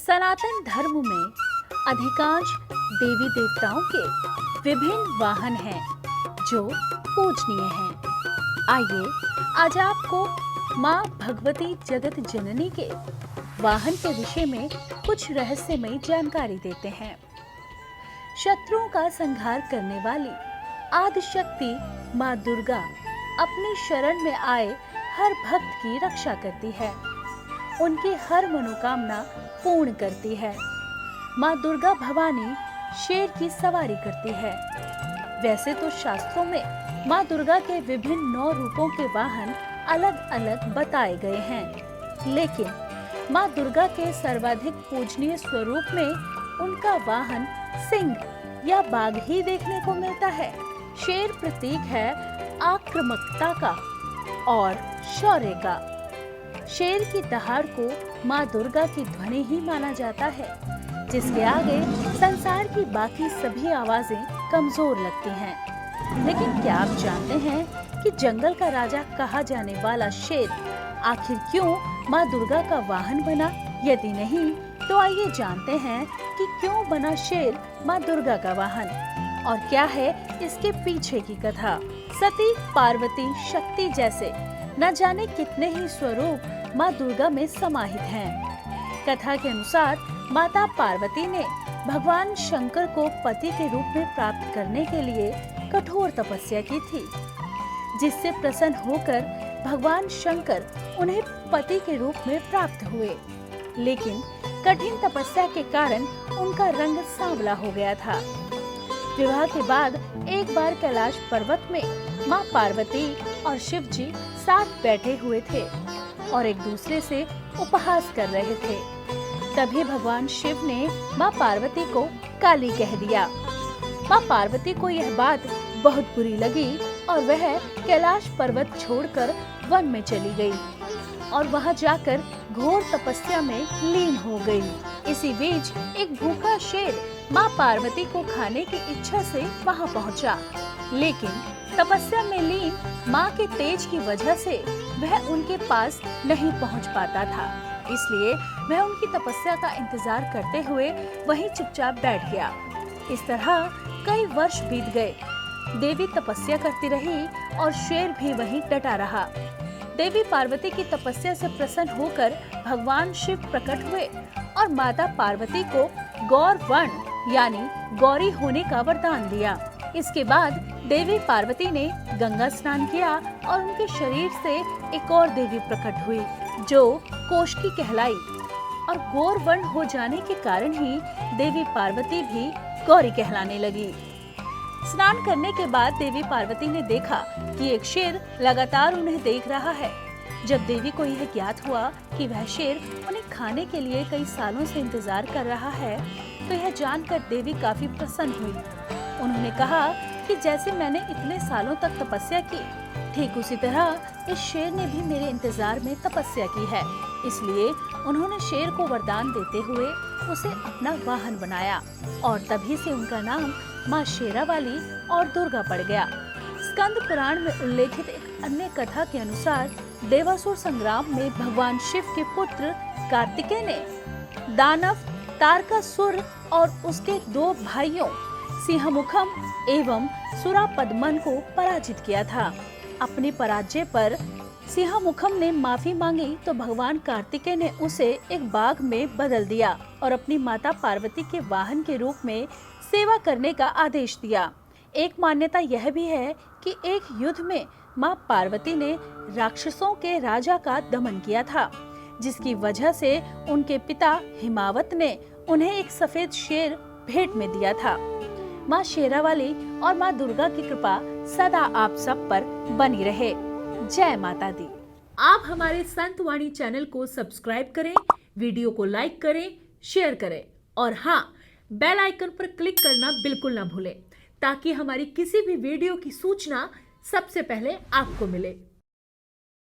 सनातन धर्म में अधिकांश देवी देवताओं के विभिन्न वाहन हैं जो पूजनीय हैं। आइए आज आपको माँ भगवती जगत जननी के वाहन के विषय में कुछ रहस्यमयी जानकारी देते हैं। शत्रुओं का संहार करने वाली आदि शक्ति माँ दुर्गा अपनी शरण में आए हर भक्त की रक्षा करती है, उनकी हर मनोकामना पूर्ण करती है। माँ दुर्गा भवानी शेर की सवारी करती है। वैसे तो शास्त्रों में माँ दुर्गा के विभिन्न 9 रूपों के वाहन अलग अलग बताए गए हैं, लेकिन माँ दुर्गा के सर्वाधिक पूजनीय स्वरूप में उनका वाहन सिंह या बाघ ही देखने को मिलता है। शेर प्रतीक है आक्रामकता का और शौर्य का। शेर की दहाड़ को माँ दुर्गा की ध्वनि ही माना जाता है, जिसके आगे संसार की बाकी सभी आवाजें कमजोर लगती हैं। लेकिन क्या आप जानते हैं कि जंगल का राजा कहा जाने वाला शेर आखिर क्यों माँ दुर्गा का वाहन बना? यदि नहीं तो आइए जानते हैं कि क्यों बना शेर माँ दुर्गा का वाहन और क्या है इसके पीछे की कथा। सती, पार्वती, शक्ति जैसे न जाने कितने ही स्वरूप माँ दुर्गा में समाहित हैं। कथा के अनुसार माता पार्वती ने भगवान शंकर को पति के रूप में प्राप्त करने के लिए कठोर तपस्या की थी, जिससे प्रसन्न होकर भगवान शंकर उन्हें पति के रूप में प्राप्त हुए। लेकिन कठिन तपस्या के कारण उनका रंग सांवला हो गया था। विवाह के बाद एक बार कैलाश पर्वत में माँ पार्वती और शिव जी साथ बैठे हुए थे और एक दूसरे से उपहास कर रहे थे। तभी भगवान शिव ने माँ पार्वती को काली कह दिया। माँ पार्वती को यह बात बहुत बुरी लगी और वह कैलाश पर्वत छोड़कर वन में चली गई और वहां जाकर घोर तपस्या में लीन हो गई। इसी बीच एक भूखा शेर माँ पार्वती को खाने की इच्छा से वहां पहुंचा, लेकिन तपस्या में लीन माँ के तेज की वजह से वह उनके पास नहीं पहुंच पाता था। इसलिए वह उनकी तपस्या का इंतजार करते हुए वहीं चुपचाप बैठ गया। इस तरह कई वर्ष बीत गए। देवी तपस्या करती रही और शेर भी वहीं डटा रहा। देवी पार्वती की तपस्या से प्रसन्न होकर भगवान शिव प्रकट हुए और माता पार्वती को गौर वर्ण यानी गौरी होने का वरदान दिया। इसके बाद देवी पार्वती ने गंगा स्नान किया और उनके शरीर से एक और देवी प्रकट हुई जो कोशकी कहलाई, और गौर वर्ण हो जाने के कारण ही देवी पार्वती भी गौरी कहलाने लगी। स्नान करने के बाद देवी पार्वती ने देखा कि एक शेर लगातार उन्हें देख रहा है। जब देवी को यह ज्ञात हुआ कि वह शेर उन्हें खाने के लिए कई सालों से इंतजार कर रहा है, तो यह जानकर देवी काफी प्रसन्न हुई। उन्होंने कहा कि जैसे मैंने इतने सालों तक तपस्या की, ठीक उसी तरह इस शेर ने भी मेरे इंतजार में तपस्या की है। इसलिए उन्होंने शेर को वरदान देते हुए उसे अपना वाहन बनाया और तभी से उनका नाम माँ शेरावाली और दुर्गा पड़ गया। स्कंद पुराण में उल्लेखित एक अन्य कथा के अनुसार देवासुर संग्राम में भगवान शिव के पुत्र कार्तिकेय ने दानव तारकासुर और उसके 2 भाइयों सिंहमुखम एवं सुरापदमन को पराजित किया था। अपनी पराजय पर सिंहमुखम ने माफी मांगी तो भगवान कार्तिकेय ने उसे एक बाघ में बदल दिया और अपनी माता पार्वती के वाहन के रूप में सेवा करने का आदेश दिया। एक मान्यता यह भी है कि एक युद्ध में माँ पार्वती ने राक्षसों के राजा का दमन किया था, जिसकी वजह से उनके पिता हिमावत ने उन्हें एक सफेद शेर भेंट में दिया था। माँ शेरावाली और माँ दुर्गा की कृपा सदा आप सब पर बनी रहे। जय माता दी। आप हमारे संत वाणी चैनल को सब्सक्राइब करें, वीडियो को लाइक करें, शेयर करें और हाँ, बेल आइकन पर क्लिक करना बिल्कुल ना भूलें, ताकि हमारी किसी भी वीडियो की सूचना सबसे पहले आपको मिले।